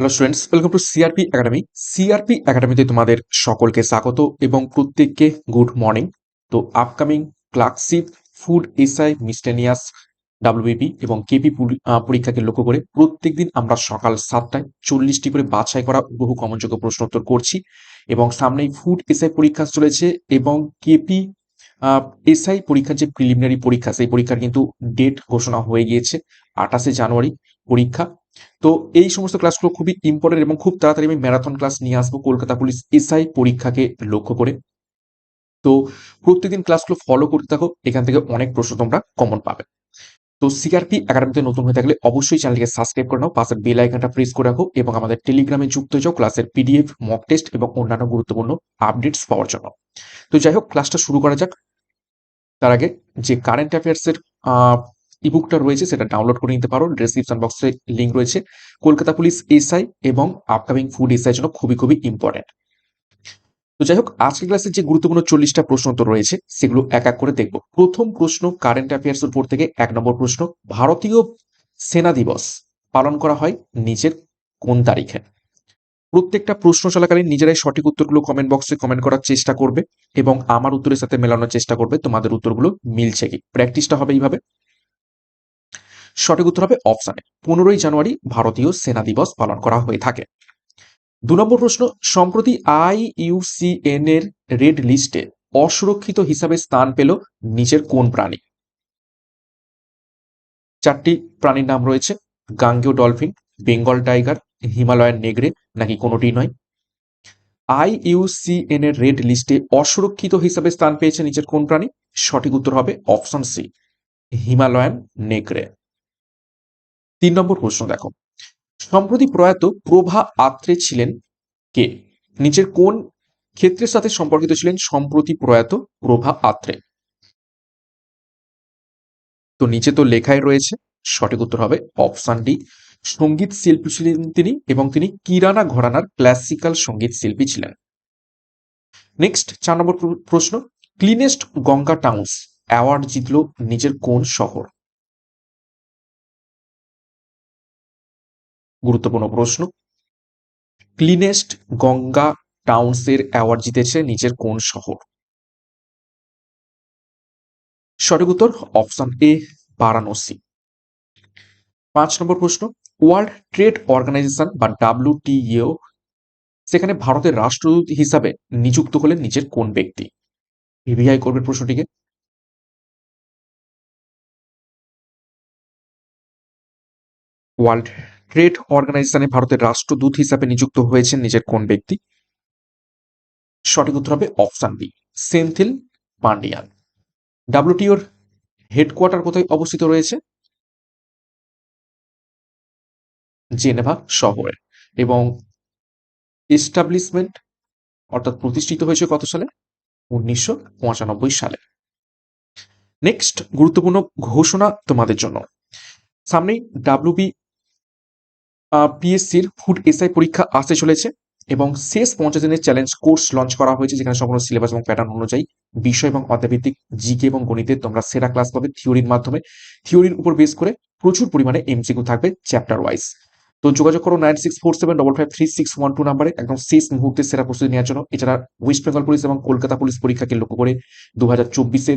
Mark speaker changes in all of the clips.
Speaker 1: Hello students, welcome to CRP academy. CRP একাডেমিতে তোমাদের সকলকে স্বাগত এবং প্রত্যেককে গুড মর্নিং। তো upcoming clerkship, food SI, miscellaneous, WBP এবং কেপি পরীক্ষাকে লক্ষ্য করে প্রত্যেকদিন আমরা সকাল 7টায় 40টি করে বাছাই করা বহু কমনযোগ্য প্রশ্ন উত্তর করছি এবং সামনেই ফুড এসআই পরীক্ষা চলেছে এবং কেপি এসআই পরীক্ষার যে প্রিলিমিনারি পরীক্ষা, সেই পরীক্ষার কিন্তু ডেট ঘোষণা হয়ে গিয়েছে। 28শে জানুয়ারি পরীক্ষা। তো এই সমস্ত ক্লাসগুলো খুবই ইম্পর্টেন্ট এবং খুব তাড়াতাড়ি আমি ম্যারাথন ক্লাস নিয়ে আসবো কলকাতা পুলিশ এসআই পরীক্ষাকে লক্ষ্য করে। তো প্রত্যেকদিন ক্লাসগুলো ফলো করতে থাকো, এখান থেকে অনেক প্রশ্ন তোমরা কমন পাবে। তো সিআরপি একাডেমিতে নতুন হয়ে থাকলে অবশ্যই চ্যানেলকে সাবস্ক্রাইব করে নাও, পাশের বেল আইকনটা প্রেস করে রাখো এবং আমাদের টেলিগ্রামে যুক্ত হয়ে যাও ক্লাসের পিডিএফ, মক টেস্ট এবং অন্যান্য গুরুত্বপূর্ণ আপডেটস পাওয়ার জন্য। তো যাই হোক, ক্লাসটা শুরু করা যাক। তার আগে যে কারেন্ট অ্যাফেয়ার্সের ইবুকটা রয়েছে সেটা ডাউনলোড করে নিতে পারো, ডেসক্রিপশন বক্সে লিঙ্ক রয়েছে। কলকাতা পুলিশ এসআই এবং আপকামিং ফুড এসআই জন্য খুবই খুবই ইম্পর্টেন্ট। তো যাই হোক, আজকের ক্লাসে যে গুরুত্বপূর্ণ 40টা প্রশ্ন উত্তর রয়েছে সেগুলো এক এক করে দেখব। প্রথম প্রশ্ন কারেন্ট অ্যাফেয়ার্স উপর থেকে 1 নম্বর প্রশ্ন, ভারতীয় সেনা দিবস পালন করা হয় নিচের কোন তারিখে? প্রত্যেকটা প্রশ্ন চলাকালীন নিজেরাই সঠিক উত্তরগুলো কমেন্ট বক্সে কমেন্ট করার চেষ্টা করবে এবং আমার উত্তরের সাথে মেলানোর চেষ্টা করবে তোমাদের উত্তরগুলো মিলছে কি। প্র্যাকটিসটা হবে এইভাবে। সঠিক উত্তর হবে অপশানে 15ই জানুয়ারি ভারতীয় সেনা দিবস পালন করা হয়ে থাকে। 2 নম্বর প্রশ্ন, সম্প্রতি আইইউসিএন এর রেড লিস্টে অসুরক্ষিত হিসাবে স্থান পেল নিচের কোন প্রাণী? 4টি প্রাণীর নাম রয়েছে, গাঙ্গেয় ডলফিন, বেঙ্গল টাইগার, হিমালয়ান নেগড়ে, নাকি কোনোটি নয়। আইইউসিএন এর রেড লিস্টে অসুরক্ষিত হিসাবে স্থান পেয়েছে নিচের কোন প্রাণী? সঠিক উত্তর হবে অপশন সি, হিমালয়ান নেগড়ে। 3 নম্বর প্রশ্ন দেখো, সম্প্রতি প্রয়াত প্রভা আত্রে ছিলেন কে? নিচের কোন ক্ষেত্রের সাথে সম্পর্কিত ছিলেন সম্প্রতি প্রয়াত প্রভা আত্রে? তো নিচে তো লেখাই রয়েছে, সঠিক উত্তর হবে অপশন ডি, সঙ্গীত শিল্পী ছিলেন তিনি এবং তিনি কিরানা ঘরানার ক্লাসিক্যাল সঙ্গীত শিল্পী ছিলেন। নেক্সট 4 নম্বর প্রশ্ন, ক্লিনেস্ট গঙ্গা টাউন্স অ্যাওয়ার্ড জিতল নিচের কোন শহর? গুরুত্বপূর্ণ প্রশ্ন, ক্লিনেস্ট গঙ্গা টাউন্সের অ্যাওয়ার্ড জিতেছে নিচের কোন শহর? সঠিক উত্তর অপশন এ, বারাণসী। 5 নম্বর প্রশ্ন, ওয়ার্ল্ড ট্রেড অর্গানাইজেশন বা ডাব্লিউটিও সেখানে ভারতের রাষ্ট্রদূত হিসাবে নিযুক্ত হলেন নিচের কোন ব্যক্তি? ভিভিআই করবে প্রশ্নটিকে। ওয়ার্ল্ড ট্রেড অর্গানাইজেশনে ভারতের রাষ্ট্রদূত হিসাবে নিযুক্ত হয়েছেন নিচের কোন ব্যক্তি? সঠিক উত্তর হবে অপশন বি, সেন্থিল পান্ডিয়ান। ডাব্লিউটিওর হেডকোয়ার্টার কোথায় অবস্থিত রয়েছে? জেনেভা শহরে। এবং এস্টাবলিশমেন্ট অর্থাৎ প্রতিষ্ঠিত হয়েছে কত সালে? 1995 সালে। নেক্সট গুরুত্বপূর্ণ ঘোষণা তোমাদের জন্য, সামনেই ডাব্লিউবি পিএসসির ফুড এসআই পরীক্ষা আসতে চলেছে এবং শেষ 50 দিনের চ্যালেঞ্জ কোর্স লঞ্চ করা হয়েছে, যেখানে সম্পূর্ণ সিলেবাস এবং প্যাটার্ন অনুযায়ী বিষয় এবং অধ্যায়ভিত্তিক জিকে এবং গণিতে তোমরা সেরা ক্লাস পাবে থিওরির মাধ্যমে। থিওরির উপর বেস করে প্রচুর পরিমাণে এমসিকিউ থাকবে চ্যাপ্টার ওয়াইজ। তো যোগাযোগ করো 9647553612 নাম্বারে একদম শেষ মুহূর্তে সেরা প্রস্তুতি নেওয়ার জন্য। এছাড়া ওয়েস্ট বেঙ্গল পুলিশ এবং কলকাতা পুলিশ পরীক্ষাকে লক্ষ্য করে 2024-এ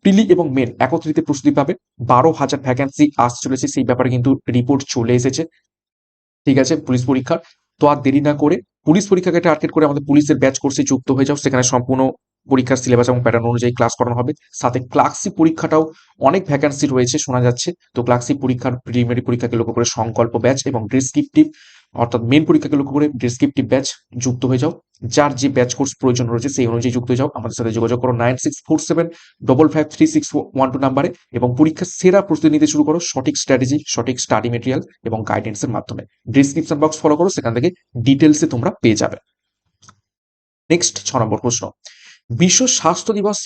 Speaker 1: প্রিলি এবং মেন একত্রিত প্রস্তুতি পাবে। 12,000 ভ্যাকেন্সি আসতে চলেছে, সেই ব্যাপারে কিন্তু রিপোর্ট চলে এসেছে। ঠিক আছে, পুলিশ পরীক্ষার। তো আর দেরি না করে পুলিশ পরীক্ষাকে টার্গেট করে আমাদের পুলিশের ব্যাচ কোর্সে যুক্ত হয়ে যাও, সেখানে সম্পূর্ণ পরীক্ষার সিলেবাস এবং প্যাটার্ন অনুযায়ী ক্লাস করানো হবে। সাথে ক্লার্কশিপ পরীক্ষাটাও অনেক ভ্যাকেন্সি রয়েছে শোনা যাচ্ছে। তো ক্লার্কশিপ পরীক্ষার প্রিলিমিনারি পরীক্ষাকে লক্ষ্য করে সংকল্প ব্যাচ এবং ডেসক্রিপটিভ অর্থাৎ মেন পরীক্ষাকে লক্ষ্য করে ডেসক্রিপটিভ ব্যাচ যুক্ত হয়ে যাও। যার যে ব্যাচ কোর্স প্রয়োজন রয়েছে সেই অনুযায়ী যুক্ত হয়ে যাও। আমাদের সাথে যোগাযোগ করো 9647553612 নাম্বারে এবং পরীক্ষার সেরা প্রস্তুতি নিতে শুরু করো সঠিক স্ট্র্যাটেজি, সঠিক স্টাডি মেটেরিয়াল এবং গাইডেন্সের মাধ্যমে। ডেসক্রিপশন বক্স ফলো করো, সেখান থেকে ডিটেলসে তোমরা পেয়ে যাবে। নেক্সট 6 নম্বর প্রশ্ন, বিশ্ব স্বাস্থ্য দিবস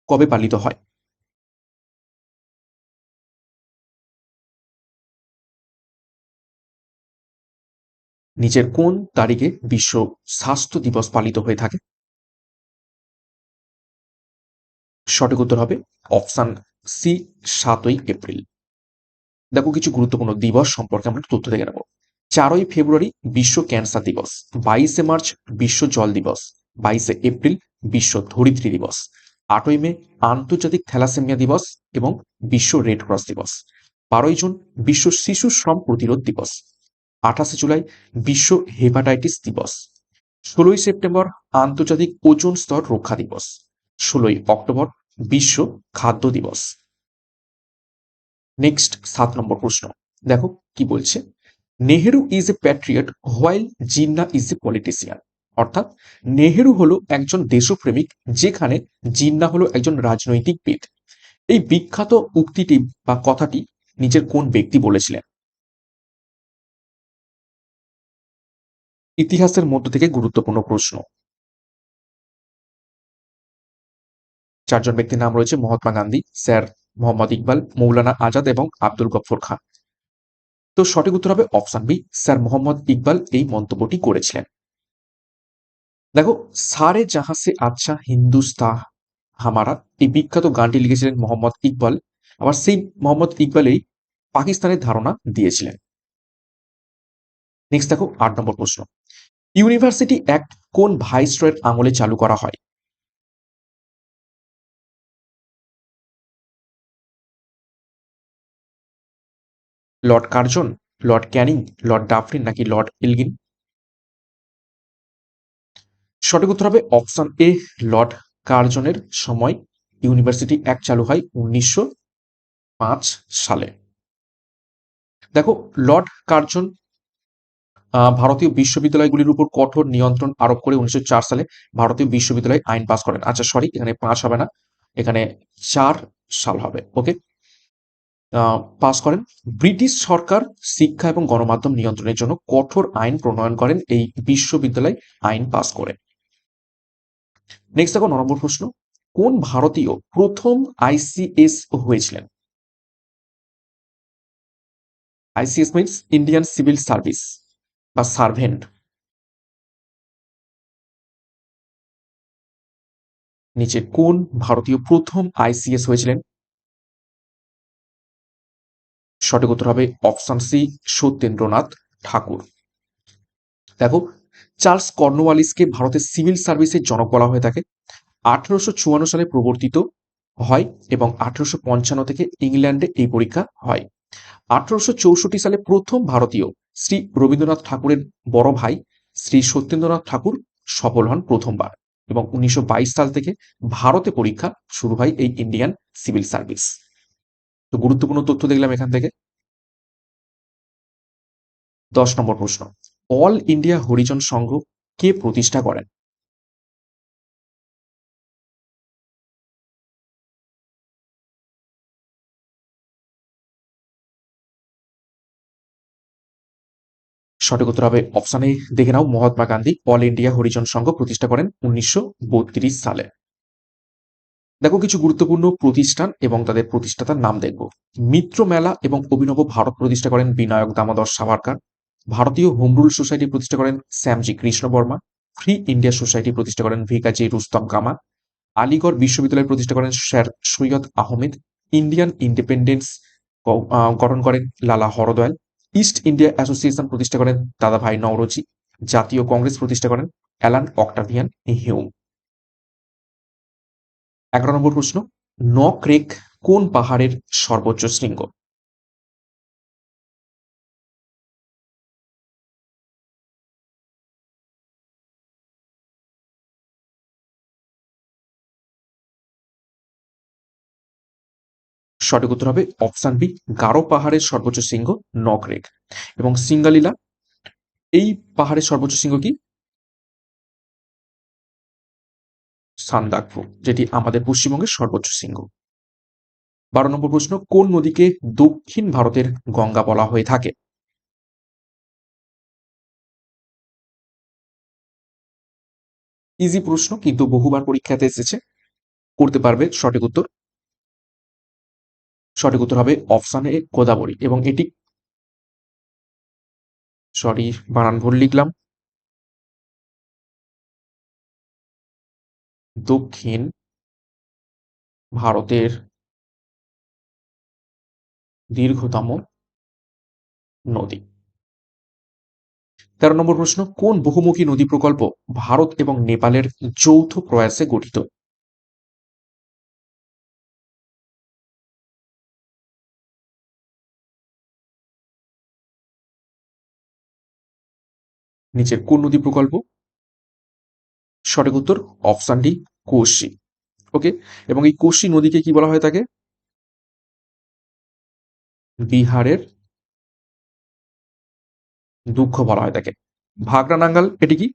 Speaker 1: কবে পালিত হয়? নিচের কোন তারিখে বিশ্ব স্বাস্থ্য দিবস পালিত হয়ে থাকে? সঠিক উত্তর হবে অপশন সি, 7ই এপ্রিল। দেখো, কিছু গুরুত্বপূর্ণ দিবস সম্পর্কে আমরা তথ্য দেখে নেব। 4ই ফেব্রুয়ারি বিশ্ব ক্যান্সার দিবস, 22শে মার্চ বিশ্ব জল দিবস, 22শে এপ্রিল বিশ্ব ধরিত্রী দিবস, 8ই মে আন্তর্জাতিক থ্যালাসেমিয়া দিবস এবং বিশ্ব রেড ক্রস দিবস, 12ই জুন বিশ্ব শিশু শ্রম প্রতিরোধ দিবস, 28শে জুলাই বিশ্ব হেপাটাইটিস দিবস, 16ই সেপ্টেম্বর আন্তর্জাতিক ওজোন স্তর রক্ষা দিবস, 16ই অক্টোবর বিশ্ব খাদ্য দিবস। নেক্সট 7 নম্বর প্রশ্ন, দেখো কি বলছে। Nehru is a Patriot while Jinnah is a politician. অর্থাৎ নেহেরু হলো একজন দেশপ্রেমিক, যেখানে জিন্না হলো একজন রাজনৈতিকবিদ। এই বিখ্যাত উক্তিটি বা কথাটি নিজের কোন ব্যক্তি বলেছিলেন? ইতিহাসের মধ্য থেকে গুরুত্বপূর্ণ প্রশ্ন। 4জন ব্যক্তির নাম রয়েছে মহাত্মা গান্ধী, স্যার মোহাম্মদ ইকবাল, মৌলানা আজাদ এবং আব্দুল গফফর খান। তো সঠিক উত্তর হবে option B, sir Mohammad Iqbal এই মন্তব্যটি করেছিলেন। দেখো, সারে জাহাঁ সে আচ্ছা হিন্দুস্তা হামারা এই বিখ্যাত গানটি লিখেছিলেন মোহাম্মদ ইকবাল। আবার সেই মোহাম্মদ ইকবালই পাকিস্তানের ধারণা দিয়েছিলেন। নেক্সট দেখো 8 নম্বর প্রশ্ন, ইউনিভার্সিটি অ্যাক্ট কোন ভাইসরয়ের আমলে চালু করা হয়? Lord Curzon, Lord Canning, Lord Dufferin নাকি লর্ড এলগিন? সঠিক উত্তর হবে অপশন এ, লর্ড কার্জনের সময় ইউনিভার্সিটি অ্যাক্ট চালু হয় 1905 সালে। দেখো, লর্ড কার্জন ভারতীয় বিশ্ববিদ্যালয়গুলির উপর কঠোর নিয়ন্ত্রণ আরোপ করে 1904 সালে ভারতীয় বিশ্ববিদ্যালয় আইন পাস করেন। আচ্ছা সরি, এখানে 5 হবে না, এখানে 4 সাল হবে। ওকে, পাস করেন। ব্রিটিশ সরকার শিক্ষা এবং গণমাধ্যম নিয়ন্ত্রণের জন্য কঠোর আইন প্রণয়ন করেন এই বিশ্ববিদ্যালয় আইন পাস করে। নেক্সট দেখো 9 নম্বর প্রশ্ন, কোন ভারতীয় প্রথম আইসিএস হয়েছিলেন? ICS means Indian civil service বা সার্ভেন্ট। নিচে কোন ভারতীয় প্রথম আইসিএস হয়েছিলেন? সঠিক উত্তর হবে অপশন সি, সত্যেন্দ্রনাথ ঠাকুর। দেখো, চার্লস কর্নওয়ালিসকে ভারতের সিভিল সার্ভিসের জনক বলা হয়ে থাকে। 1854 সালে প্রবর্তিত হয় এবং 1855 থেকে ইংল্যান্ডে এই পরীক্ষা হয়। 1864 সালে প্রথম ভারতীয় শ্রী রবীন্দ্রনাথ ঠাকুরের বড় ভাই শ্রী সত্যেন্দ্রনাথ ঠাকুর সফল হন প্রথমবার, এবং 1922 সাল থেকে ভারতে পরীক্ষা শুরু হয় এই ইন্ডিয়ান সিভিল সার্ভিস। তো গুরুত্বপূর্ণ তথ্য দেখলাম এখান থেকে। 10 নম্বর প্রশ্ন, অল ইন্ডিয়া হরিজন সংঘ কে প্রতিষ্ঠা করেন? সঠিক উত্তর হবে অপশন এ, দেখে নাও, মহাত্মা গান্ধী অল ইন্ডিয়া হরিজন সংঘ প্রতিষ্ঠা করেন 1932 সালে। দেখো, কিছু গুরুত্বপূর্ণ প্রতিষ্ঠান এবং তাদের প্রতিষ্ঠাতার নাম দেখব। মিত্র মেলা এবং অভিনব ভারত প্রতিষ্ঠা করেন বিনায়ক দামোদর সাভারকার। ভারতীয় হোম রুল সোসাইটি প্রতিষ্ঠা করেন Shyamji Krishna Varma. Free India society প্রতিষ্ঠা করেন ভিকাজি রুস্তম কামাল। আলিগড় বিশ্ববিদ্যালয় প্রতিষ্ঠা করেন sir Syed Ahmed. Indian independence গঠন করেন লালা হরদয়াল। ইস্ট ইন্ডিয়া অ্যাসোসিয়েশন প্রতিষ্ঠা করেন দাদাভাই নওরোজি। জাতীয় কংগ্রেস প্রতিষ্ঠা করেন অ্যালান অক্টাভিয়ান হিউম। 11 নম্বর প্রশ্ন, নকরেক কোন পাহাড়ের সর্বোচ্চ শৃঙ্গ? সঠিক উত্তর হবে অপশন বি, গারো পাহাড়ের সর্বোচ্চ শৃঙ্গ নকরেক। এবং সিঙ্গালীলা এই পাহাড়ের সর্বোচ্চ শৃঙ্গ কি? সান্দাকফু, যেটি আমাদের পশ্চিমবঙ্গের সর্বোচ্চ শৃঙ্গ। 12 নম্বর প্রশ্ন, কোন নদীকে দক্ষিণ ভারতের গঙ্গা বলা হয়ে থাকে? ইজি প্রশ্ন, কিন্তু বহুবার পরীক্ষাতে এসেছে, করতে পারবে। সঠিক উত্তর হবে অপশন এ, গোদাবরী। এবং এটি, সরি বানান ভুল লিখলাম, দক্ষিণ ভারতের দীর্ঘতম নদী। 13 নম্বর প্রশ্ন, কোন বহুমুখী নদী প্রকল্প ভারত এবং নেপালের যৌথ প্রয়াসে গঠিত? নিচের কোন নদী প্রকল্প? সঠিক উত্তর অপশন ডি, কোশি। ওকে, এবং এই কোশি নদীকে কি বলা হয় থাকে? বিহারের দুঃখ বলা হয় থাকে। ভাগড়া নাঙ্গাল এটি কি?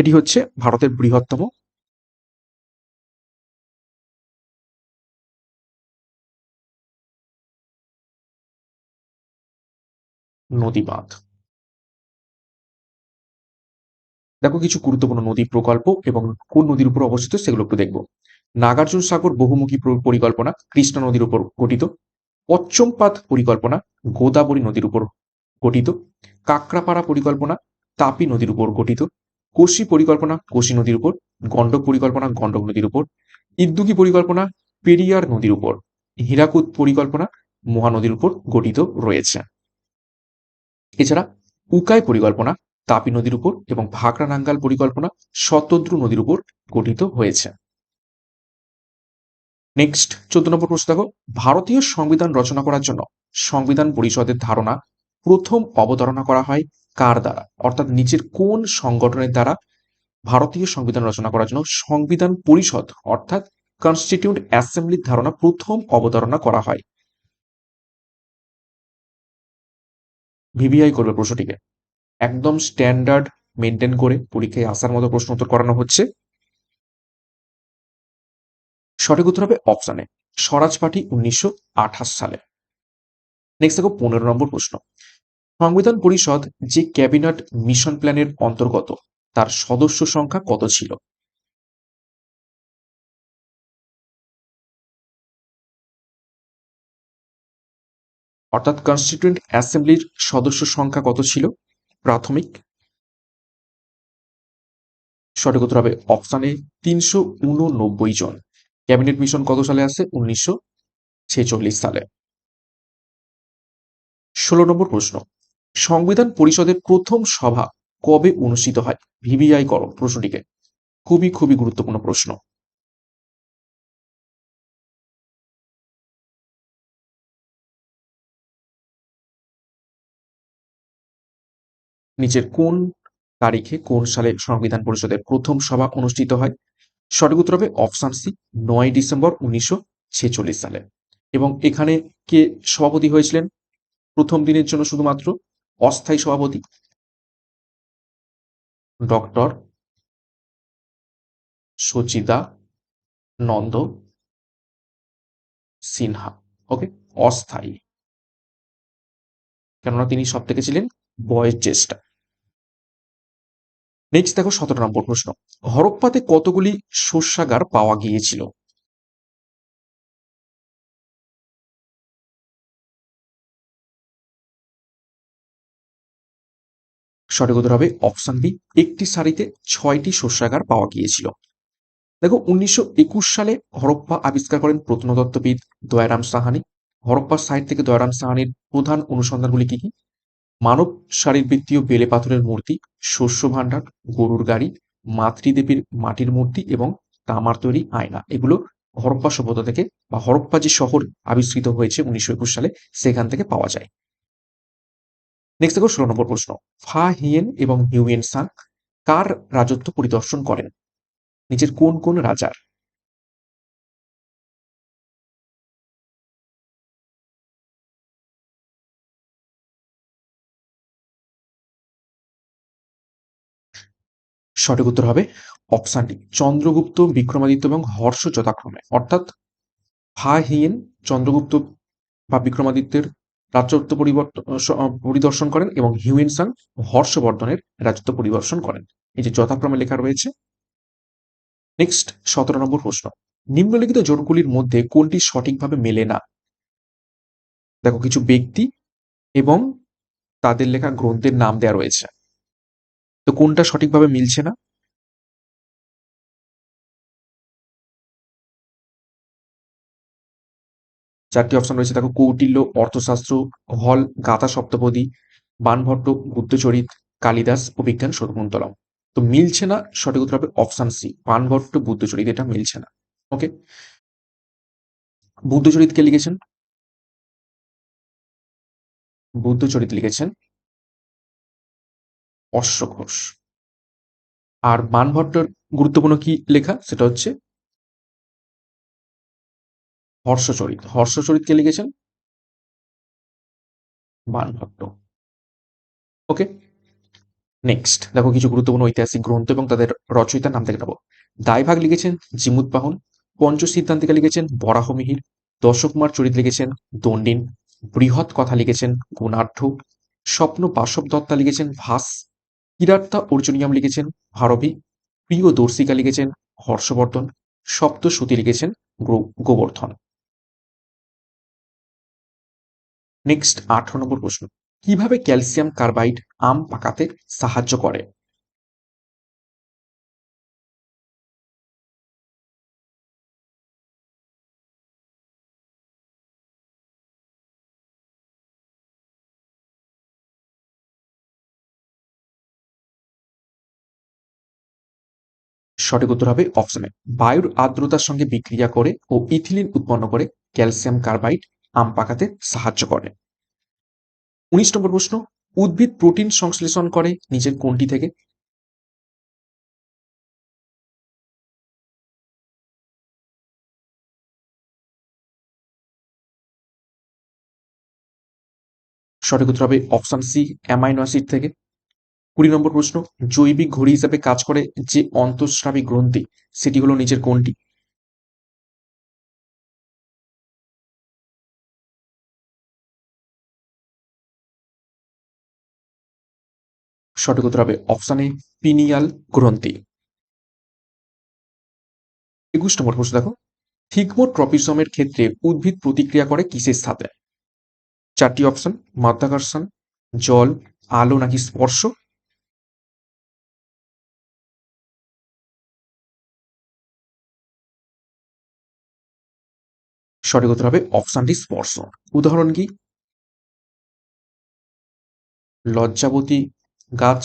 Speaker 1: এটি হচ্ছে ভারতের বৃহত্তম নদী বাঁধ। দেখো কিছু গুরুত্বপূর্ণ নদী প্রকল্প এবং কোন নদীর উপর অবস্থিত সেগুলো একটু দেখবো। নাগার্জুন সাগর বহুমুখী পরিকল্পনা কৃষ্ণা নদীর উপর গঠিত। পশ্চিমপাত পরিকল্পনা গোদাবরী নদীর উপর গঠিত। কাকড়াপাড়া পরিকল্পনা তাপি নদীর উপর গঠিত। কোশি পরিকল্পনা কোশি নদীর উপর। গন্ডক পরিকল্পনা গন্ডক নদীর উপর। ইদ্দুকি পরিকল্পনা পেরিয়ার নদীর উপর। হীরাকুদ পরিকল্পনা মহানদীর উপর গঠিত রয়েছে। এছাড়া উকাই পরিকল্পনা তাপি নদীর উপর এবং ভাকরা নাঙ্গাল পরিকল্পনা শতদ্রু নদীর উপর গঠিত হয়েছে। নেক্সট 14 নম্বর প্রশ্ন দেখো, ভারতীয় সংবিধান রচনা করার জন্য সংবিধান পরিষদের ধারণা প্রথম অবতারণা করা হয় কার দ্বারা? অর্থাৎ নিচের কোন সংগঠনের দ্বারা ভারতীয় সংবিধান রচনা করার জন্য সংবিধান পরিষদ অর্থাৎ কনস্টিটিউন্ট অ্যাসেম্বলির ধারণা প্রথম অবতারণা করা হয়? ভিভিআই করবে প্রশ্নটিকে, একদম স্ট্যান্ডার্ড মেনটেন করে পরীক্ষায় আসার মতো প্রশ্ন উত্তর করানো হচ্ছে। সঠিক উত্তর হবে অপশানে স্বরাজ পার্টি 1928 সালে। নেক্সট দেখো 15 নম্বর প্রশ্ন, সংবিধান পরিষদ যে ক্যাবিনেট মিশন প্ল্যানের অন্তর্গত তার সদস্য সংখ্যা কত ছিল? অর্থাৎ কনস্টিটিউয়েন্ট অ্যাসেম্বলির সদস্য সংখ্যা কত ছিল প্রাথমিক? সঠিক উত্তর হবে অপশানে 389 জন। ক্যাবিনেট মিশন কত সালে আসে? 1946 সালে। 16 নম্বর প্রশ্ন, সংবিধান পরিষদের প্রথম সভা কবে অনুষ্ঠিত হয়? ভিভিআই করো প্রশ্নটিকে, খুবই খুবই গুরুত্বপূর্ণ প্রশ্ন। নিচের কোন তারিখে কোন সালে সংবিধান পরিষদের প্রথম সভা অনুষ্ঠিত হয়? সঠিক উত্তর হবে অপশন সি, 9 ডিসেম্বর 1946 সালে। এবং এখানে কে সভাপতি হয়েছিলেন প্রথম দিনের জন্য শুধুমাত্র? অস্থায়ী সভাপতি ডক্টর সচিদা নন্দ সিনহা। ওকে, অস্থায়ী, কেননা তিনি সব থেকে ছিলেন বয়োজ্যেষ্ঠ। নেক্সট দেখো 17 নম্বর প্রশ্ন, হরপ্পাতে কতগুলি শস্যাগার পাওয়া গিয়েছিল? সঠিক উত্তর হবে অপশন বি, একটি সারিতে 6টি শস্যাগার পাওয়া গিয়েছিল। দেখো 1921 সালে হরপ্পা আবিষ্কার করেন প্রত্নতত্ত্ববিদ দয়ারাম সাহানি। হরপ্পার সাইট থেকে দয়ারাম সাহানির প্রধান অনুসন্ধানগুলি কি কি? মানব শারীরবৃত্তীয় বেলে পাথরের মূর্তি, শস্য ভাণ্ডার, গরুর গাড়ি, মাতৃদেবীর মাটির মূর্তি এবং তামার তৈরি আয়না, এগুলো হরপ্পা সভ্যতা থেকে বা হরপ্পা যে শহর আবিষ্কৃত হয়েছে 1921 সালে সেখান থেকে পাওয়া যায়। নেক্সট দেখো 16 নম্বর প্রশ্ন, ফা হিয়েন এবং হিউয়েন সাং কার রাজত্ব পরিদর্শন করেন? নিচের কোন কোন রাজার? সঠিক উত্তর হবে অপশন ডি, চন্দ্রগুপ্ত, বিক্রমাদিত্য এবং হর্ষ যথাক্রমে। অর্থাৎ ফা হিয়েন চন্দ্রগুপ্ত বা বিক্রমাদিত্যের রাজত্ব পরিদর্শন করেন এবং হিউয়েন সাং হর্ষবর্ধনের রাজত্ব পরিদর্শন করেন, এই যে যথাক্রমে লেখা রয়েছে। নেক্সট 17 নম্বর প্রশ্ন, নিম্নলিখিত জোটগুলির মধ্যে কোনটি সঠিকভাবে মেলে না? দেখো কিছু ব্যক্তি এবং তাদের লেখা গ্রন্থের নাম দেওয়া রয়েছে, তো কোনটা সঠিকভাবে মিলছে না? চারটি অপশন রয়েছে, দেখো কৌটিল্য অর্থশাস্ত্র, হল গাথা সপ্তপদী, বানভট্ট বুদ্ধচরিত, কালিদাস ও বিজ্ঞান শকুন্তলম। তো মিলছে না, সঠিক উত্তর হবে অপশন সি, বাণভট্ট বুদ্ধচরিত, এটা মিলছে না। ওকে, বুদ্ধচরিত কে লিখেছেন? বুদ্ধচরিত লিখেছেন অশ্ব ঘোষ। আর বাণভট্টের গুরুত্বপূর্ণ কি লেখা, সেটা হচ্ছে হর্ষচরিত। হর্ষচরিত কে লিখেছেন? বাণভট্ট। ওকে, নেক্সট দেখো কিছু গুরুত্বপূর্ণ ঐতিহাসিক গ্রন্থ এবং তাদের রচয়িতার নাম থেকে নেব। দাইভাগ লিখেছেন জিমুতবাহন, পঞ্চসিদ্ধান্তিকা লিখেছেন বরাহমিহির, দশকুমার চরিত লিখেছেন দণ্ডিন, বৃহৎ কথা লিখেছেন গুণাঢ্য, স্বপ্ন বাসব দত্তা লিখেছেন ভাস, কিরাত্তা অর্জুনিয়াম লিখেছেন ভারবী, প্রিয়দর্শিকা লিখেছেন হর্ষবর্ধন, সপ্তসতী লিখেছেন গোবর্ধন। নেক্সট 18 নম্বর প্রশ্ন, কিভাবে ক্যালসিয়াম কার্বাইড আম পাকাতে সাহায্য করে? সঠিক উত্তর হবে অপশনে, বায়ুর আর্দ্রতার সঙ্গে বিক্রিয়া করে ও ইথিলিন উৎপন্ন করে ক্যালসিয়াম কার্বাইড আম পাকাতে সাহায্য করে। 19 নম্বর প্রশ্ন, উদ্ভিদ প্রোটিন সংশ্লেষণ করে নিচের কোনটি থেকে? সঠিক উত্তর হবে অপশন সি, অ্যামাইনো অ্যাসিড থেকে। 20 নম্বর প্রশ্ন, জৈবিক ঘড়ি হিসাবে কাজ করে যে অন্তঃস্রাবী গ্রন্থি, সেটি হলো নিচের কোনটি? সঠিক উত্তর হবে অপশন এ, পিনিয়াল গ্রন্থি। 21 নম্বর প্রশ্ন দেখো, থিগমোট্রপিজমের ক্ষেত্রে উদ্ভিদ প্রতিক্রিয়া করে কিসের সাথে? চারটি অপশন, মাধ্যাকর্ষণ, জল, আলো নাকি স্পর্শ। সঠিক উত্তর হবে অপশনটি স্পর্শ। উদাহরণ কি? লজ্জাবতী গাছ।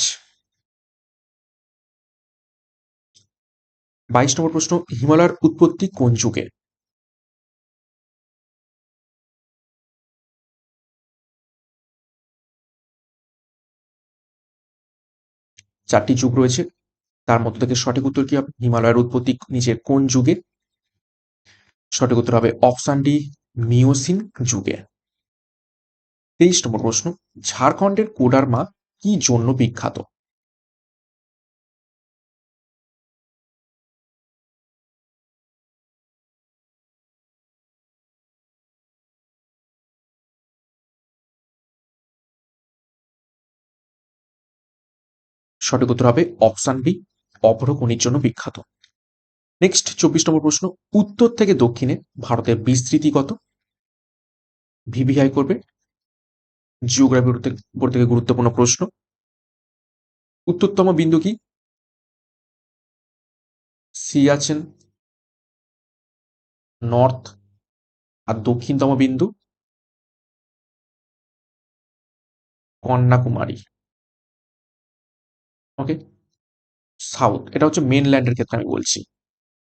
Speaker 1: 22 নম্বর প্রশ্ন, হিমালয়ের উৎপত্তি কোন যুগে? চারটি যুগ রয়েছে, তার মধ্য থেকে সঠিক উত্তর কি হবে? হিমালয়ের উৎপত্তি নিচের কোন যুগে? সঠিক উত্তর হবে অপশন ডি, মিওসিন যুগে। 23 নম্বর প্রশ্ন, ঝাড়খণ্ডের কোডারমা কি জন্য বিখ্যাত? সঠিক উত্তর হবে অপশন বি, অভ্রখনির জন্য বিখ্যাত। নেক্সট 24 নম্বর প্রশ্ন, উত্তর থেকে দক্ষিণে ভারতের বিস্তৃতি কত? ভিভিআই করবে, জিওগ্রাফির উপর থেকে গুরুত্বপূর্ণ প্রশ্ন। উত্তরতম বিন্দু কি? সিয়াচেন, নর্থ। আর দক্ষিণতম বিন্দু কন্যাকুমারী। ওকে, সাউথ, এটা হচ্ছে মেনল্যান্ডের ক্ষেত্রে আমি বলছি।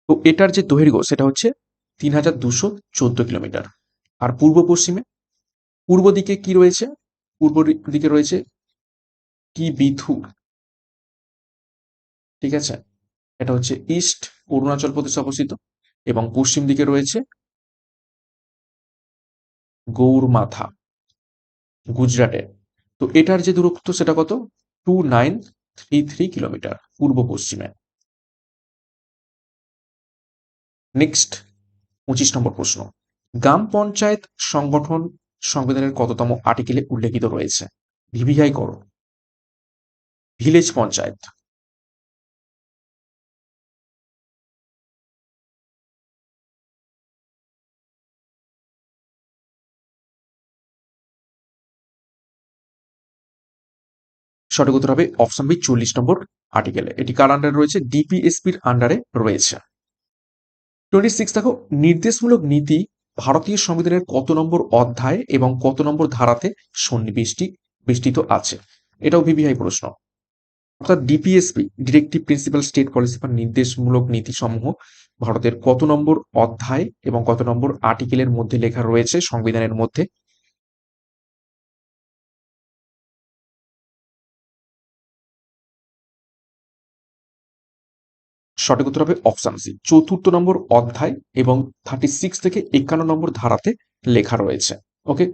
Speaker 1: তো এটার যে দৈর্ঘ্য সেটা হচ্ছে 3214 কিলোমিটার। আর পূর্ব পশ্চিমে, পূর্ব দিকে কি রয়েছে? পূর্ব দিকে রয়েছে কি বিথু, ঠিক আছে, এটা হচ্ছে ইস্ট অরুণাচল প্রদেশে অবস্থিত। এবং পশ্চিম দিকে রয়েছে গৌরমাথা, গুজরাটে। তো এটার যে দূরত্ব সেটা কত? 2933 কিলোমিটার পূর্ব পশ্চিমে। নেক্সট 25 নম্বর প্রশ্ন, গ্রাম পঞ্চায়েত সংগঠন সংবিধানের কততম আর্টিকেলে উল্লেখিত রয়েছে? ভিভিআই করো। ভিলেজ পঞ্চায়েত। সঠিক উত্তর হবে অপশন বি, 40 নম্বর আর্টিকেলে। এটি কার আন্ডারে রয়েছে? ডিপিএসপির আন্ডারে রয়েছে। 26 দেখো, নির্দেশমূলক নীতি ভারতীয় সংবিধানের কত নম্বর অধ্যায় এবং কত নম্বর ধারাতে সন্নিবেষ্টিত আছে? এটাও ভিভিআই প্রশ্ন। অর্থাৎ DPSP directive principal state policy বা নির্দেশমূলক নীতিসমূহ ভারতের কত নম্বর অধ্যায় এবং কত নম্বর আর্টিকেলের মধ্যে লেখা রয়েছে সংবিধানের মধ্যে? সঠিক উত্তর হবে অপশন সি, ৪র্থ নম্বর অধ্যায় এবং 36 থেকে ৫১ নম্বর ধারাতে লেখা রয়েছে। ওকে,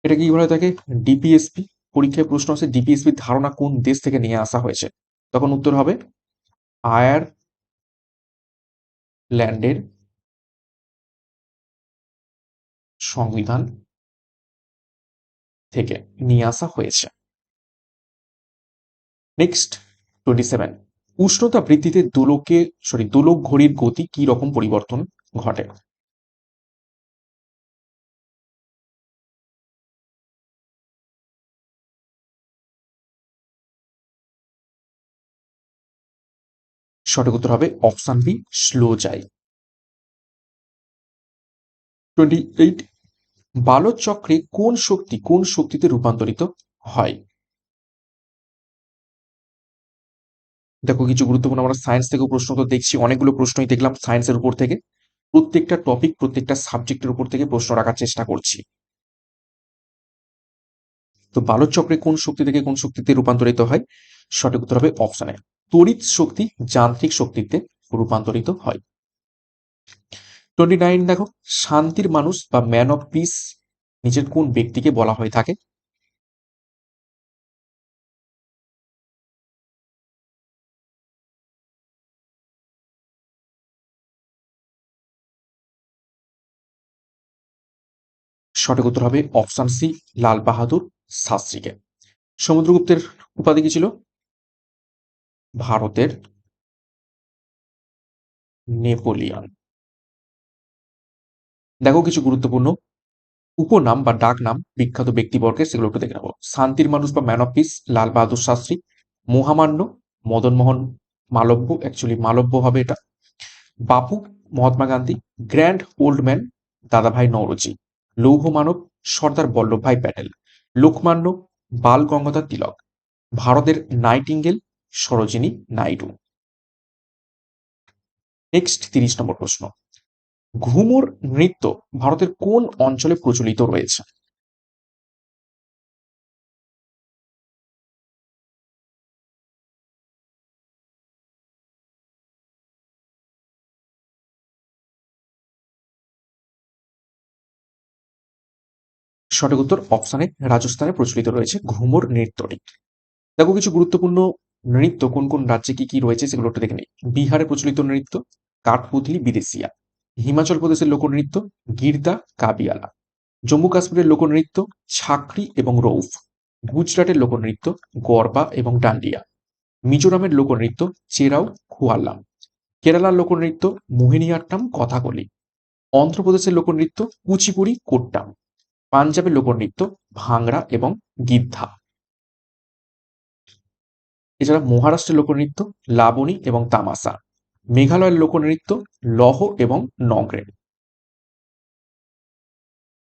Speaker 1: এটা কি বলে থাকে? ডিপিএসপি পরীক্ষায় প্রশ্ন আছে ডিপিএসপির ধারণা কোন দেশ থেকে নিয়ে আসা হয়েছে? তখন উত্তর হবে আয়ারল্যান্ডের সংবিধান থেকে নিয়ে আসা হয়েছে। নেক্সট 27, উষ্ণতা বৃদ্ধিতে দোলক ঘড়ির গতি কি রকম পরিবর্তন ঘটে? সঠিক উত্তর হবে অপশন বি, স্লো যায়। 28, বালদ চক্রে কোন শক্তিতে রূপান্তরিত হয়? দেখো কিছু গুরুত্বপূর্ণ আমরা সায়েন্স থেকেও প্রশ্ন তো দেখছি, অনেকগুলো প্রশ্নই দেখলাম সায়েন্সের উপর থেকে। প্রত্যেকটা টপিক প্রত্যেকটা সাবজেক্টের উপর থেকে প্রশ্ন রাখার চেষ্টা করছি। তো বালদ চক্রে কোন শক্তি থেকে কোন শক্তিতে রূপান্তরিত হয়? সঠিক উত্তর হবে অপশন এ, তড়িৎ শক্তি যান্ত্রিক শক্তিতে রূপান্তরিত হয়। 29 দেখো, শান্তির মানুষ বা ম্যান অফ পিস নিজের কোন ব্যক্তিকে বলা হয়ে থাকে? সঠিক উত্তর হবে অপশন সি, লাল বাহাদুর শাস্ত্রীকে। সমুদ্রগুপ্তের উপাধি কি ছিল? ভারতের নেপোলিয়ন। দেখো কিছু গুরুত্বপূর্ণ উপনাম বা ডাক নাম বিখ্যাত ব্যক্তিবর্গের, সেগুলো একটু দেখে নেবো। শান্তির মানুষ বা man of piece Lal Bahadur Shastri, মহামান্য মদন মোহন মালব্য, অ্যাকচুয়ালি মালব্য হবে এটা, বাপু Mahatma Gandhi, grand old man দাদাভাই নওরোজি, লৌহ মানব সর্দার বল্লভভাই প্যাটেল, লোকমান্য বাল গঙ্গাধর তিলক, ভারতের নাইটিঙ্গেল সরোজিনী নাইডু। নেক্সট 30 নম্বর প্রশ্ন, ঘুমুর নৃত্য ভারতের কোন অঞ্চলে প্রচলিত রয়েছে? সঠিক উত্তর অপশনে রাজস্থানে প্রচলিত রয়েছে ঘুমুর নৃত্যটি। দেখো কিছু গুরুত্বপূর্ণ নৃত্য কোন কোন রাজ্যে কি কি রয়েছে সেগুলো একটু দেখে নিই। বিহারে প্রচলিত নৃত্য কাঠপুতলি বিদেশিয়া, হিমাচল প্রদেশের লোকনৃত্য গির্দা কাবিয়ালা, জম্মু কাশ্মীরের লোকনৃত্য ছাকরি এবং রৌফ, গুজরাটের লোকনৃত্য গরবা এবং ডান্ডিয়া, মিজোরামের লোকনৃত্য চেরাও খুয়াল্লাম, কেরালার লোকনৃত্য মোহিনীআট্টাম কথাকলি, অন্ধ্রপ্রদেশের লোকনৃত্য কুচিপুড়ি কোট্টাম, পাঞ্জাবের লোকনৃত্য ভাংড়া এবং গিদ্ধা। এছাড়া মহারাষ্ট্রের লোকনৃত্য লাবণী এবং তামাসা, মেঘালয়ের লোকনৃত্য লহ এবং নংগ্রে।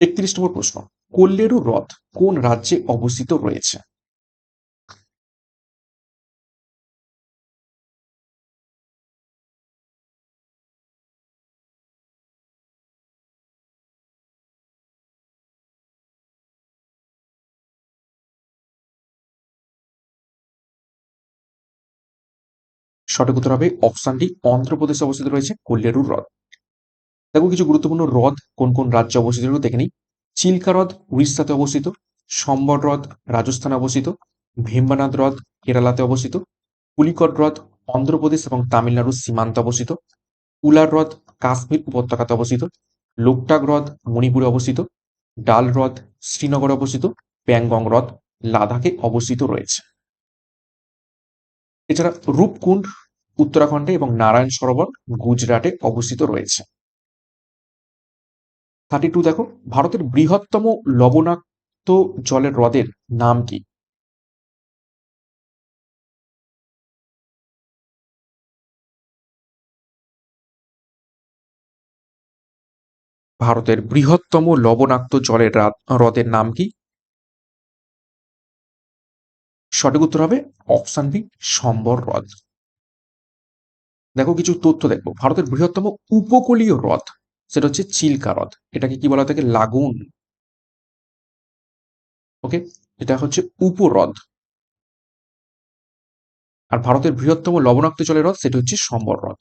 Speaker 1: 31 নম্বর প্রশ্ন, কোল্লেরু হ্রদ কোন রাজ্যে অবস্থিত রয়েছে? সঠিক উত্তর হবে অপশন ডি, অন্ধ্রপ্রদেশে অবস্থিত রয়েছে কোল্লেরু হ্রদ। দেখো কিছু গুরুত্বপূর্ণ হ্রদ কোন কোন রাজ্যে অবস্থিত রয়েছে দেখে নিই। চিল্কা হ্রদ উড়িষ্যাতে অবস্থিত, সম্বর হ্রদ রাজস্থানে অবস্থিত, ভেম্বানাদ হ্রদ কেরালাতে অবস্থিত, পুলিকট হ্রদ অন্ধ্রপ্রদেশ এবং তামিলনাড়ুর সীমান্তে অবস্থিত, উলার হ্রদ কাশ্মীর উপত্যকাতে অবস্থিত, লোকটাক হ্রদ মণিপুরে অবস্থিত, ডাল হ্রদ শ্রীনগরে অবস্থিত, প্যাংগং হ্রদ লাদাখে অবস্থিত রয়েছে। এছাড়া রূপকুণ্ড উত্তরাখণ্ডে এবং নারায়ণ সরোবর গুজরাটে অবস্থিত রয়েছে। 32 দেখো, ভারতের বৃহত্তম লবণাক্ত জলের হ্রদের নাম কি? ভারতের বৃহত্তম লবণাক্ত জলের হ্রদের নাম কি? সঠিক উত্তর হবে অপশন বি, সম্বর হ্রদ। দেখো কিছু তথ্য দেখবো। ভারতের বৃহত্তম উপকূলীয় হ্রদ সেটা হচ্ছে চিল্কা হ্রদ। এটাকে কি বলা থাকে? লাগুন। ওকে, এটা হচ্ছে উপহ্রদ। আর ভারতের বৃহত্তম লবণাক্ত জলের হ্রদ সেটা হচ্ছে সম্বর হ্রদ।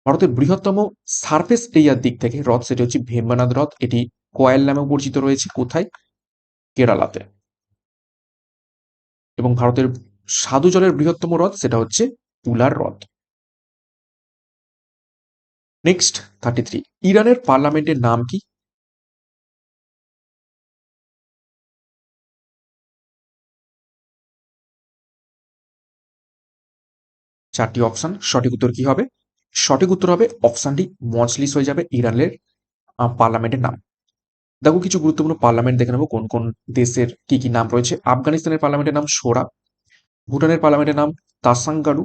Speaker 1: ভারতের বৃহত্তম সারফেস এরিয়ার দিক থেকে হ্রদ সেটা হচ্ছে ভেম্বানাদ হ্রদ। এটি কোয়েল নামেও পরিচিত রয়েছে। কোথায়? কেরালাতে। এবং ভারতের স্বাদু জলের বৃহত্তম হ্রদ সেটা হচ্ছে উলার হ্রদ। নেক্সট 33, ইরানের পার্লামেন্টের নাম কি? চারটি অপশন, সঠিক উত্তর কি হবে? সঠিক উত্তর হবে অপশন ডি, মজলিস হয়ে যাবে ইরানের পার্লামেন্টের নাম। দেখো কিছু গুরুত্বপূর্ণ পার্লামেন্ট দেখে নেবো কোন কোন দেশের কি কি নাম রয়েছে। আফগানিস্তানের পার্লামেন্টের নাম সোরা, ভুটানের পার্লামেন্টের নাম তাসাঙ্গারু,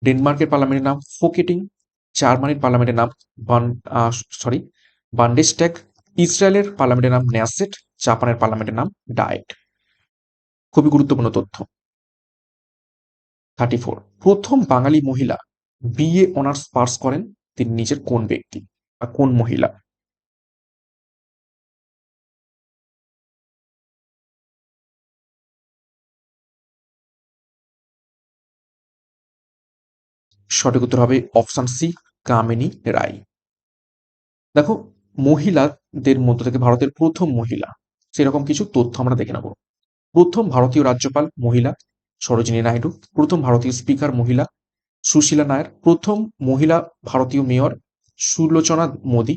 Speaker 1: ডেনমার্কের পার্লামেন্টের নাম ফোকেটিং, জার্মানির পার্লামেন্টের নাম বান সরি বান্ডেস্ট্যাগ, ইসরায়েলের পার্লামেন্টের নাম ন্যাসেট, জাপানের পার্লামেন্টের নাম ডায়েট। খুবই গুরুত্বপূর্ণ তথ্য। 34, প্রথম বাঙালি মহিলা বিএ অনার্স পাস করেন তিনি নিজের কোন ব্যক্তি বা কোন মহিলা? সঠিক উত্তর হবে অপশন সি, কামিনী রায়। দেখো মহিলাদের মধ্য থেকে ভারতের প্রথম মহিলা সেরকম কিছু তথ্য আমরা দেখে নেব। প্রথম ভারতীয় রাজ্যপাল মহিলা সরোজিনী নাইডু, প্রথম ভারতীয় স্পিকার মহিলা সুশীলা নায়ার, প্রথম মহিলা ভারতীয় মেয়র সুলোচনা মোদী,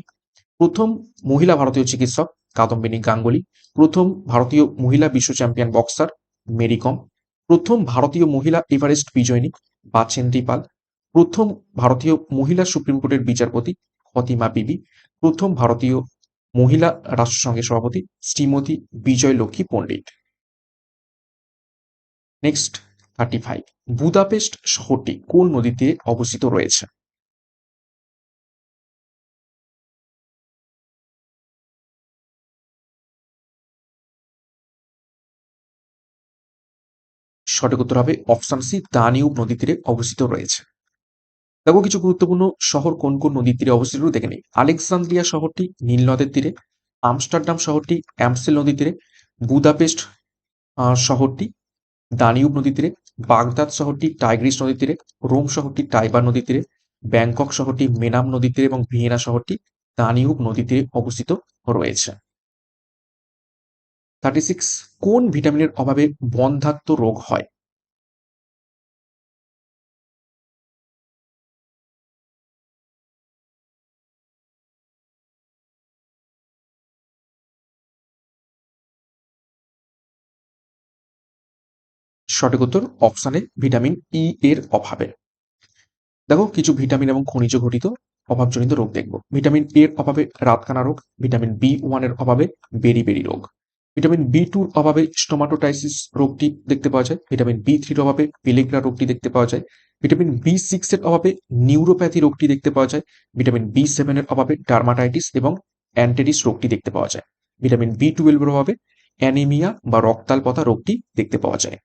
Speaker 1: প্রথম মহিলা ভারতীয় চিকিৎসক কাদম্বিনী গাঙ্গুলি, প্রথম ভারতীয় মহিলা বিশ্ব চ্যাম্পিয়ন বক্সার মেরি কম, প্রথম ভারতীয় মহিলা এভারেস্ট বিজয়িনী বাচেন্দ্রী পাল, প্রথম ভারতীয় মহিলা সুপ্রিম কোর্টের বিচারপতি ফতিমা বিবি, প্রথম ভারতীয় মহিলা রাষ্ট্রসংঘের সভাপতি শ্রীমতী বিজয় লক্ষ্মী পণ্ডিত। নেক্সট 35, বুদাপেস্ট শহরটি কোন নদীতে অবস্থিত রয়েছে? সঠিক উত্তর হবে অপশন সি, দানিউব নদী তীরে অবস্থিত রয়েছে। দেখো কিছু গুরুত্বপূর্ণ শহর কোন কোন নদীর তীরে অবস্থিত দেখে নিই। আলেকজান্দ্রিয়া শহরটি নীল নদের তীরে, আমস্টারডাম শহরটি অ্যামসেল নদীর তীরে, বুদাপেস্ট শহরটি দানিউব নদীর তীরে, বাগদাদ শহরটি টাইগ্রিস নদীর তীরে, রোম শহরটি টাইবার নদীর তীরে, ব্যাংকক শহরটি মেনাম নদীর তীরে এবং ভিয়েনা শহরটি দানিউব নদীর তীরে অবস্থিত রয়েছে। 36, কোন ভিটামিনের অভাবে বন্ধ্যাত্ব রোগ হয়? সঠিক উত্তর অপশন এ, ভিটামিন ই এর অভাবে। দেখো কিছু ভিটামিন এবং খনিজ ঘটিত অভাবজনিত রোগ দেখব। ভিটামিন এর অভাবে রাতকানা রোগ, ভিটামিন বি1 এর অভাবে বেরি রোগ, ভিটামিন বি2 এর অভাবে স্টোমাটোটাইসিস রোগটি দেখতে পাওয়া যায়, ভিটামিন বি3 এর অভাবে পেলেগ্রা রোগটি দেখতে পাওয়া যায়, ভিটামিন বি6 এর অভাবে নিউরোপ্যাথি রোগটি দেখতে পাওয়া যায়, ভিটামিন বি7 এর অভাবে ডার্মাটাইটিস এবং অ্যান্টেরিস রোগটি দেখতে পাওয়া যায়, ভিটামিন বি12 এর অভাবে অ্যানিমিয়া বা রক্তাল্পতা রোগটি দেখতে পাওয়া যায়।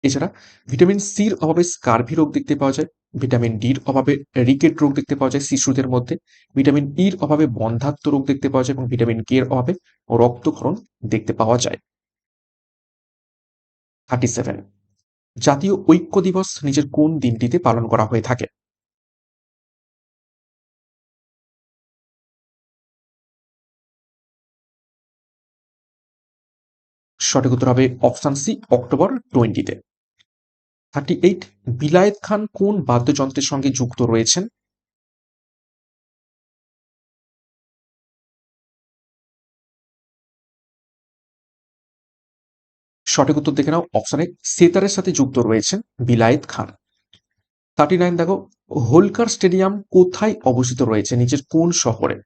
Speaker 1: এছাড়া ভিটামিন সির অভাবে স্কার্ভি রোগ দেখতে পাওয়া যায়, ভিটামিন ডির অভাবে রিকেট রোগ দেখতে পাওয়া যায় শিশুদের মধ্যে, ভিটামিন ইর অভাবে বন্ধ্যাত্ব রোগ দেখতে পাওয়া যায় এবং ভিটামিন কে এর অভাবে রক্তক্ষরণ দেখতে পাওয়া যায়। 37, জাতীয় ঐক্য দিবস নিজের কোন দিনটিতে পালন করা হয়ে থাকে? সঠিক উত্তর হবে অপশন সি, অক্টোবর 20-তে। 38, বিলায়েত খান কোন বাদ্যযন্ত্রের সঙ্গে যুক্ত রয়েছেন? সঠিক উত্তর দেখে নাও, অপশন এ, সেতারের সাথে যুক্ত রয়েছেন বিলায়েত খান। 39, দেখো হোলকার স্টেডিয়াম কোথায় অবস্থিত রয়েছে, নিচের কোন শহরে?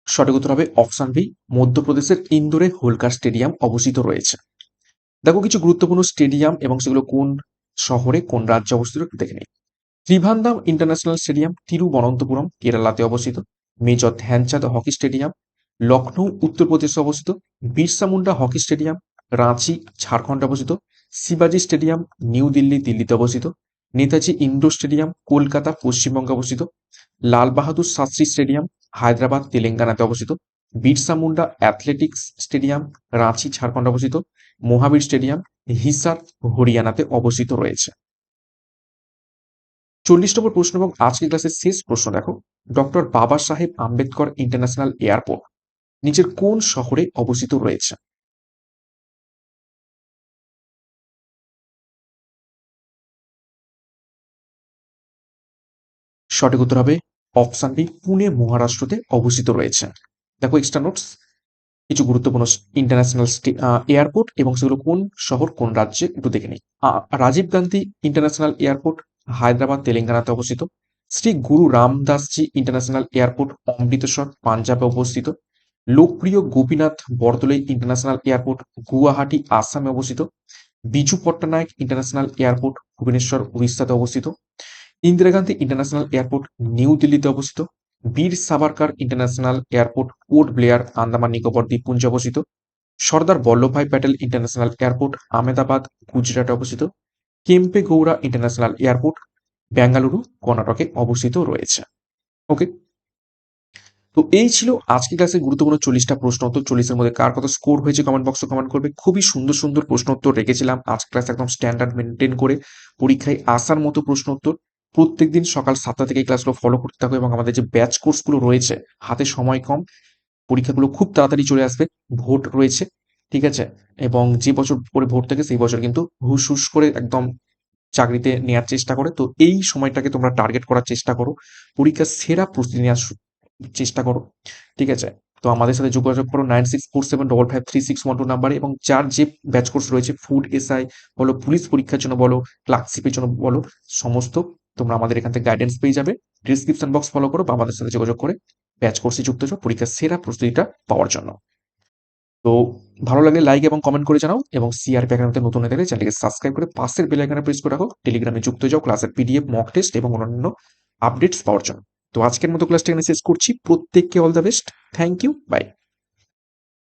Speaker 1: সঠিক উত্তর হবে অপশন বি, মধ্যপ্রদেশের ইন্দোরে হোলকার স্টেডিয়াম অবস্থিত রয়েছে। দেখো কিছু গুরুত্বপূর্ণ স্টেডিয়াম এবং সেগুলো কোন শহরে কোন রাজ্যে অবস্থিত একটু দেখে নিই। ত্রিভান্দাম ইন্টারন্যাশনাল স্টেডিয়াম তিরুবনন্তপুরম কেরালাতে অবস্থিত, major Dhyanchand hockey stadium Lucknow উত্তরপ্রদেশে অবস্থিত। বিরসা মুন্ডা হকি স্টেডিয়াম রাঁচি ঝাড়খণ্ডে অবস্থিত। শিবাজি স্টেডিয়াম নিউ দিল্লি দিল্লিতে অবস্থিত। নেতাজি ইন্ডোর স্টেডিয়াম কলকাতা পশ্চিমবঙ্গে অবস্থিত। লাল বাহাদুর শাস্ত্রী স্টেডিয়াম হায়দ্রাবাদ তেলেঙ্গানাতে অবস্থিত। বিরসা মুন্ডা অ্যাথলেটিক্স স্টেডিয়াম রাঁচি ঝাড়খণ্ডে অবস্থিত। মহাবীর স্টেডিয়াম হিসার হরিয়ানাতে অবস্থিত রয়েছে। 40 নম্বর প্রশ্ন এবং আজকের ক্লাসের শেষ প্রশ্ন দেখো, ডক্টর বাবা সাহেব আম্বেদকর ইন্টারন্যাশনাল এয়ারপোর্ট নিচের কোন শহরে অবস্থিত রয়েছে? সঠিক উত্তর হবে অপশন বি, পুনে মহারাষ্ট্রতে অবস্থিত রয়েছে। দেখো এক্সট্রা নোটস, কিছু গুরুত্বপূর্ণ ইন্টারন্যাশনাল এয়ারপোর্ট এবং সেগুলো কোন শহর কোন রাজ্যে একটু দেখে নিই। রাজীব গান্ধী ইন্টারন্যাশনাল এয়ারপোর্ট হায়দ্রাবাদ তেলেঙ্গানাতে অবস্থিত। শ্রী গুরু রামদাসজি ইন্টারন্যাশনাল এয়ারপোর্ট অমৃতসর পাঞ্জাবে অবস্থিত। লোকপ্রিয় গোপীনাথ বরদলৈ ইন্টারন্যাশনাল এয়ারপোর্ট গুয়াহাটি আসামে অবস্থিত। বিজু পট্টনায়ক ইন্টারন্যাশনাল এয়ারপোর্ট ভুবনেশ্বর উড়িষ্যাতে অবস্থিত। Indira Gandhi international airport new দিল্লিতে অবস্থিত। বীর সাভারকার ইন্টারন্যাশনাল এয়ারপোর্ট পোর্ট ব্লেয়ার আন্দামান নিকোবর দ্বীপপুঞ্জে অবস্থিত। সর্দার বল্লভভাই প্যাটেল ইন্টারন্যাশনাল এয়ারপোর্ট আহমেদাবাদ গুজরাটে অবস্থিত। কেম্পে গৌড়া ইন্টারন্যাশনাল এয়ারপোর্ট বেঙ্গালুরু কর্ণাটকে অবস্থিত রয়েছে। ওকে, তো এই ছিল আজকে ক্লাসে গুরুত্বপূর্ণ 40টা প্রশ্ন উত্তর। 40-এর মধ্যে কার কত স্কোর হয়েছে কমেন্ট বক্সে কমেন্ট করবে। খুবই সুন্দর সুন্দর প্রশ্ন উত্তর রেখেছিলাম আজ ক্লাস, একদম স্ট্যান্ডার্ড মেনটেন করে পরীক্ষায় আসার মতো প্রশ্ন উত্তর। প্রত্যেকদিন সকাল 7টা থেকে এই ক্লাসগুলো ফলো করতে থাকো এবং আমাদের যে ব্যাচ কোর্সগুলো রয়েছে, হাতে সময় কম, পরীক্ষাগুলো খুব তাড়াতাড়ি চলে আসবে, ভোট রয়েছে, ঠিক আছে? এবং যে বছর পরে ভোট থাকে সেই বছর কিন্তু হুস হুস করে একদম চাকরিতে নেওয়ার চেষ্টা করে। তো এই সময়টাকে তোমরা টার্গেট করার চেষ্টা করো, পরীক্ষার সেরা প্রস্তুতি নেওয়ার চেষ্টা করো, ঠিক আছে? তো আমাদের সাথে যোগাযোগ করো 9647553612 নাম্বারে, এবং যার যে ব্যাচ কোর্স রয়েছে, ফুড এসআই বলো, পুলিশ পরীক্ষার জন্য বলো, ক্লার্কশিপের জন্য বলো, সমস্ত তোমরা আমাদের এখান থেকে গাইডেন্স পেয়ে যাবে। ডিসক্রিপশন বক্স ফলো করো বা আমাদের সাথে যোগাযোগ করে ব্যাচ কোর্সে যুক্ত হও পরীক্ষার সেরা প্রস্তুতিটা পাওয়ার জন্য। তো ভালো লাগলে লাইক এবং কমেন্ট করে জানাও, এবং সিআরপি একাডেমিতে নতুন হয়ে থাকলে চ্যানেলকে সাবস্ক্রাইব করে পাশের বেল আইকনে প্রেস করে রাখো। টেলিগ্রামে যুক্ত হয়ে যাও ক্লাসের পিডিএফ, মক টেস্ট এবং অন্যান্য আপডেটস পাওয়ার জন্য। তো আজকের মতো ক্লাসটা এখানে শেষ করছি। প্রত্যেককে all the best. Thank you, by.